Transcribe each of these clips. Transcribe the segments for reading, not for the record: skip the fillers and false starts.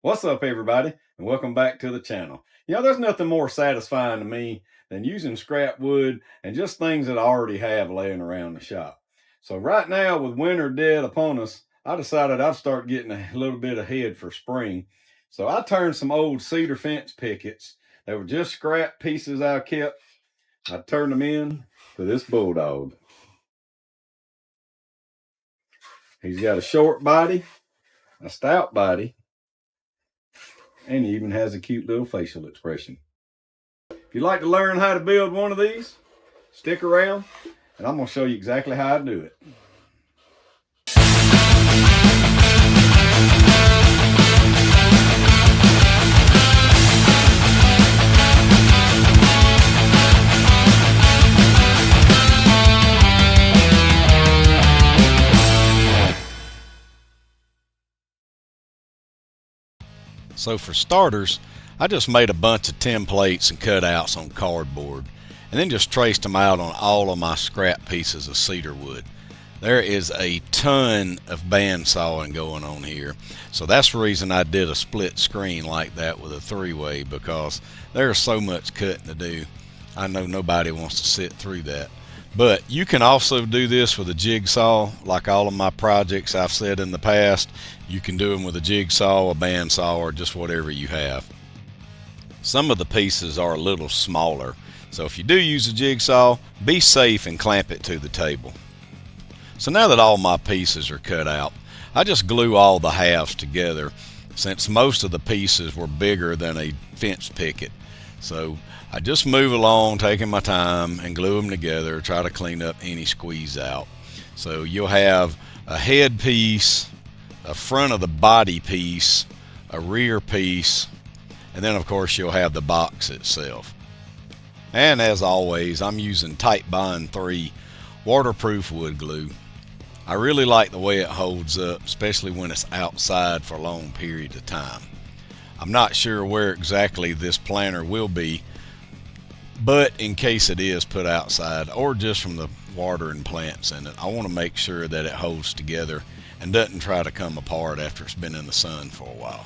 What's up, everybody, and welcome back to the channel. There's nothing more satisfying to me than using scrap wood and just things that I already have laying around the shop. So right now, with winter dead upon us, I decided I'd start getting a little bit ahead for spring. So I turned some old cedar fence pickets that were just scrap pieces I kept. I turned them in to this Bulldog. He's got a short body, a stout body, and he even has a cute little facial expression. If you'd like to learn how to build one of these, stick around and I'm going to show you exactly how I do it. So for starters, I just made a bunch of templates and cutouts on cardboard and then just traced them out on all of my scrap pieces of cedar wood. There is a ton of band sawing going on here, so that's the reason I did a split screen like that with a three-way, because there's so much cutting to do. I know nobody wants to sit through that. But you can also do this with a jigsaw. Like all of my projects I've said in the past, you can do them with a jigsaw, a bandsaw, or just whatever you have. Some of the pieces are a little smaller, so if you do use a jigsaw, be safe and clamp it to the table. So now that all my pieces are cut out, I just glue all the halves together, since most of the pieces were bigger than a fence picket. So I just move along, taking my time, and glue them together, try to clean up any squeeze out. So you'll have a head piece, a front of the body piece, a rear piece, and then of course you'll have the box itself. And as always, I'm using Titebond 3 waterproof wood glue. I really like the way it holds up, especially when it's outside for a long period of time. I'm not sure where exactly this planter will be, but in case it is put outside or just from the watering plants in it, I want to make sure that it holds together and doesn't try to come apart after it's been in the sun for a while.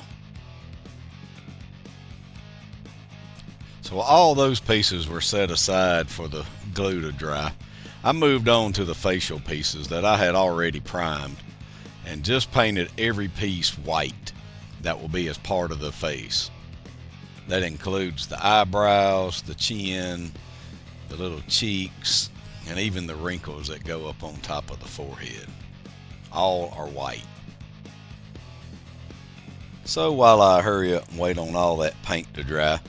So all those pieces were set aside for the glue to dry. I moved on to the facial pieces that I had already primed and just painted every piece white that will be as part of the face. That includes the eyebrows, the chin, the little cheeks, and even the wrinkles that go up on top of the forehead. All are white. So while I hurry up and wait on all that paint to dry,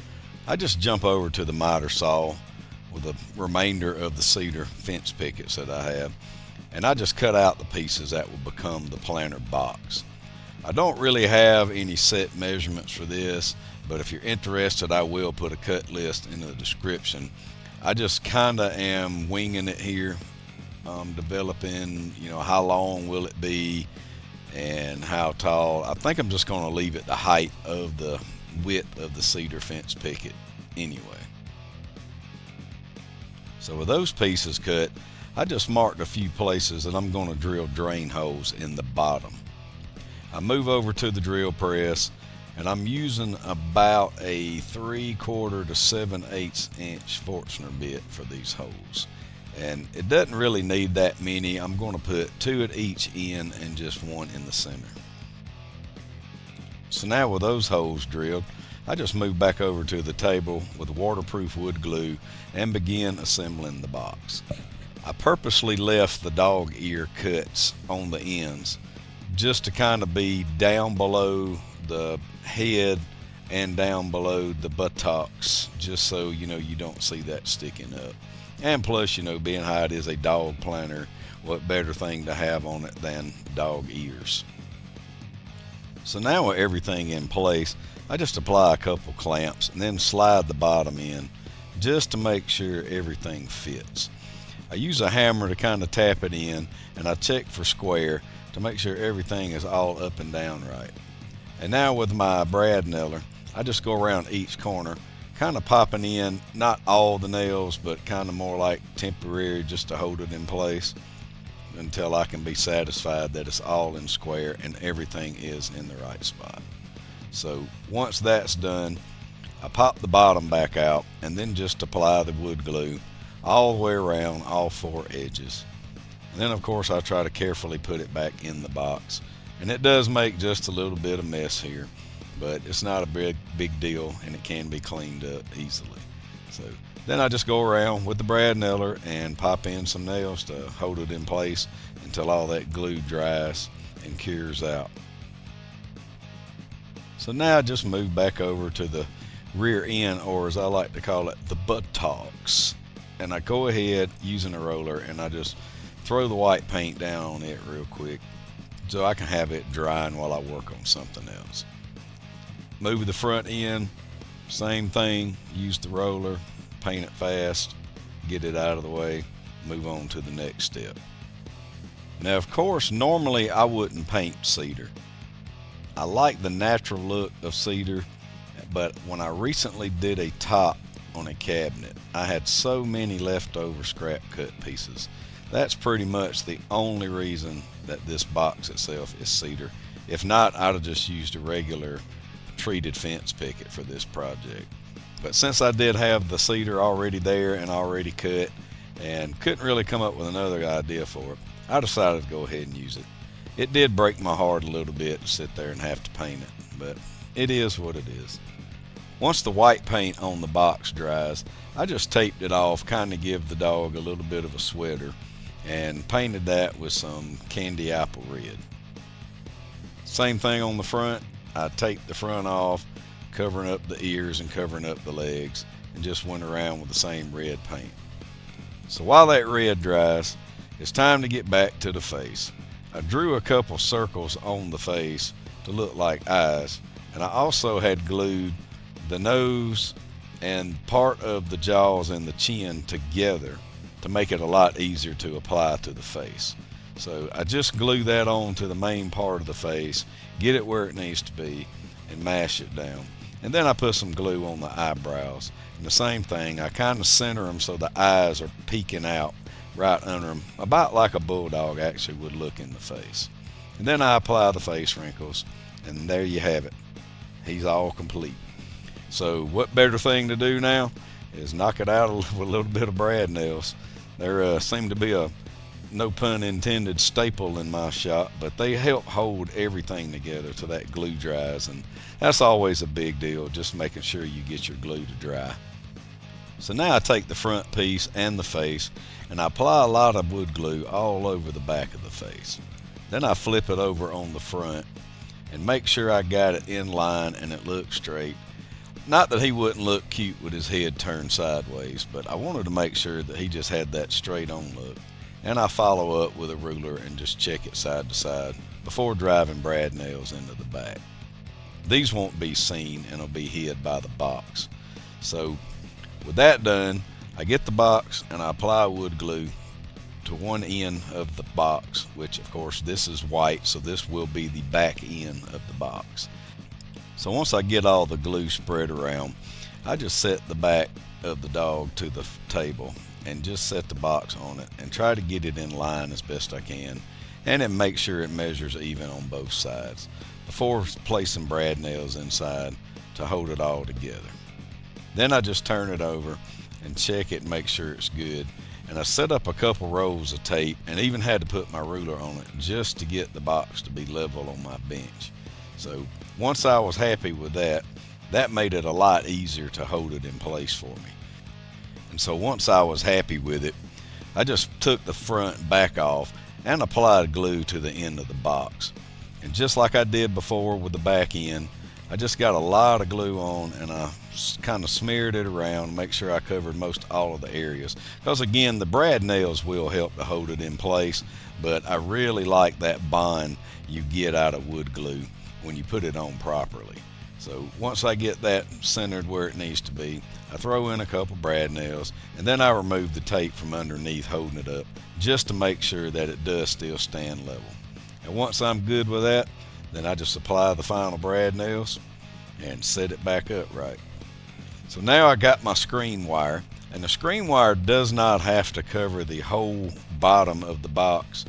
I just jump over to the miter saw with the remainder of the cedar fence pickets that I have, and I just cut out the pieces that will become the planter box. I don't really have any set measurements for this, but if you're interested, I will put a cut list in the description. I just kinda am winging it here, developing, how long will it be and how tall. I think I'm just gonna leave it the height of the width of the cedar fence picket anyway. So with those pieces cut, I just marked a few places that I'm gonna drill drain holes in the bottom. I move over to the drill press, and I'm using about a 3/4 to 7/8 inch Forstner bit for these holes. And it doesn't really need that many. I'm going to put 2 at each end and just 1 in the center. So now with those holes drilled, I just move back over to the table with waterproof wood glue and begin assembling the box. I purposely left the dog ear cuts on the ends just to kind of be down below the head and down below the buttocks, just so you don't see that sticking up. And plus, being how it is a dog planter, what better thing to have on it than dog ears. So now with everything in place, I just apply a couple clamps and then slide the bottom in just to make sure everything fits. I use a hammer to kind of tap it in, and I check for square to make sure everything is all up and down right. And now with my brad nailer, I just go around each corner, kind of popping in, not all the nails, but kind of more like temporary, just to hold it in place until I can be satisfied that it's all in square and everything is in the right spot. So once that's done, I pop the bottom back out and then just apply the wood glue all the way around all 4 edges. And then of course I try to carefully put it back in the box. And it does make just a little bit of mess here, but it's not a big deal, and it can be cleaned up easily. So then I just go around with the brad nailer and pop in some nails to hold it in place until all that glue dries and cures out. So now I just move back over to the rear end, or as I like to call it, the buttocks. And I go ahead using a roller and I just throw the white paint down on it real quick so I can have it drying while I work on something else. Move the front end, same thing, use the roller, paint it fast, get it out of the way, move on to the next step. Now of course normally I wouldn't paint cedar. I like the natural look of cedar, but when I recently did a top on a cabinet, I had so many leftover scrap cut pieces. That's pretty much the only reason that this box itself is cedar. If not, I'd have just used a regular treated fence picket for this project. But since I did have the cedar already there and already cut and couldn't really come up with another idea for it, I decided to go ahead and use it. It did break my heart a little bit to sit there and have to paint it, but it is what it is. Once the white paint on the box dries, I just taped it off, kind of give the dog a little bit of a sweater, and painted that with some candy apple red. Same thing on the front. I taped the front off, covering up the ears and covering up the legs, and just went around with the same red paint. So while that red dries, it's time to get back to the face. I drew a couple circles on the face to look like eyes, and I also had glued the nose and part of the jaws and the chin together to make it a lot easier to apply to the face. So I just glue that on to the main part of the face, get it where it needs to be, and mash it down. And then I put some glue on the eyebrows. And the same thing, I kind of center them so the eyes are peeking out right under them, about like a bulldog actually would look in the face. And then I apply the face wrinkles, and there you have it. He's all complete. So what better thing to do now is knock it out with a little bit of brad nails. There seem to be a, no pun intended, staple in my shop, but they help hold everything together till that glue dries, and that's always a big deal, just making sure you get your glue to dry. So now I take the front piece and the face and I apply a lot of wood glue all over the back of the face. Then I flip it over on the front and make sure I got it in line and it looks straight. Not that he wouldn't look cute with his head turned sideways, but I wanted to make sure that he just had that straight on look. And I follow up with a ruler and just check it side to side before driving brad nails into the back. These won't be seen and will be hid by the box. So with that done, I get the box and I apply wood glue to one end of the box, which of course this is white, so this will be the back end of the box. So once I get all the glue spread around, I just set the back of the dog to the table and just set the box on it and try to get it in line as best I can, and then make sure it measures even on both sides before placing brad nails inside to hold it all together. Then I just turn it over and check it and make sure it's good. And I set up a couple rolls of tape and even had to put my ruler on it just to get the box to be level on my bench. So once I was happy with that, that made it a lot easier to hold it in place for me. And so once I was happy with it, I just took the front and back off and applied glue to the end of the box. And just like I did before with the back end, I just got a lot of glue on and I kind of smeared it around to make sure I covered most all of the areas. Because again, the brad nails will help to hold it in place, but I really like that bond you get out of wood glue when you put it on properly. So once I get that centered where it needs to be, I throw in a couple brad nails and then I remove the tape from underneath holding it up just to make sure that it does still stand level. And once I'm good with that, then I just apply the final brad nails and set it back up right. So now I got my screen wire, and the screen wire does not have to cover the whole bottom of the box.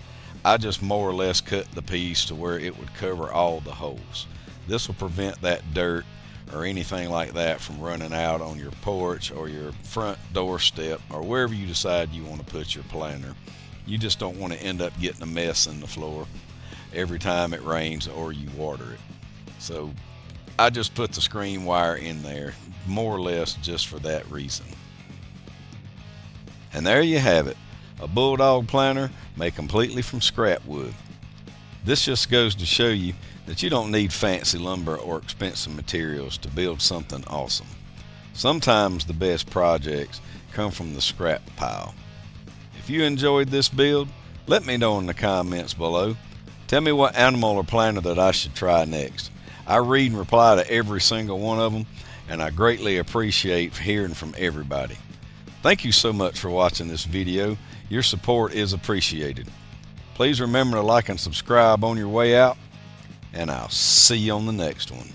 I just more or less cut the piece to where it would cover all the holes. This will prevent that dirt or anything like that from running out on your porch or your front doorstep or wherever you decide you want to put your planter. You just don't want to end up getting a mess in the floor every time it rains or you water it. So I just put the screen wire in there, more or less just for that reason. And there you have it, a Bulldog planter made completely from scrap wood. This just goes to show you that you don't need fancy lumber or expensive materials to build something awesome. Sometimes the best projects come from the scrap pile. If you enjoyed this build, let me know in the comments below. Tell me what animal or planter that I should try next. I read and reply to every single one of them, and I greatly appreciate hearing from everybody. Thank you so much for watching this video. Your support is appreciated. Please remember to like and subscribe on your way out, and I'll see you on the next one.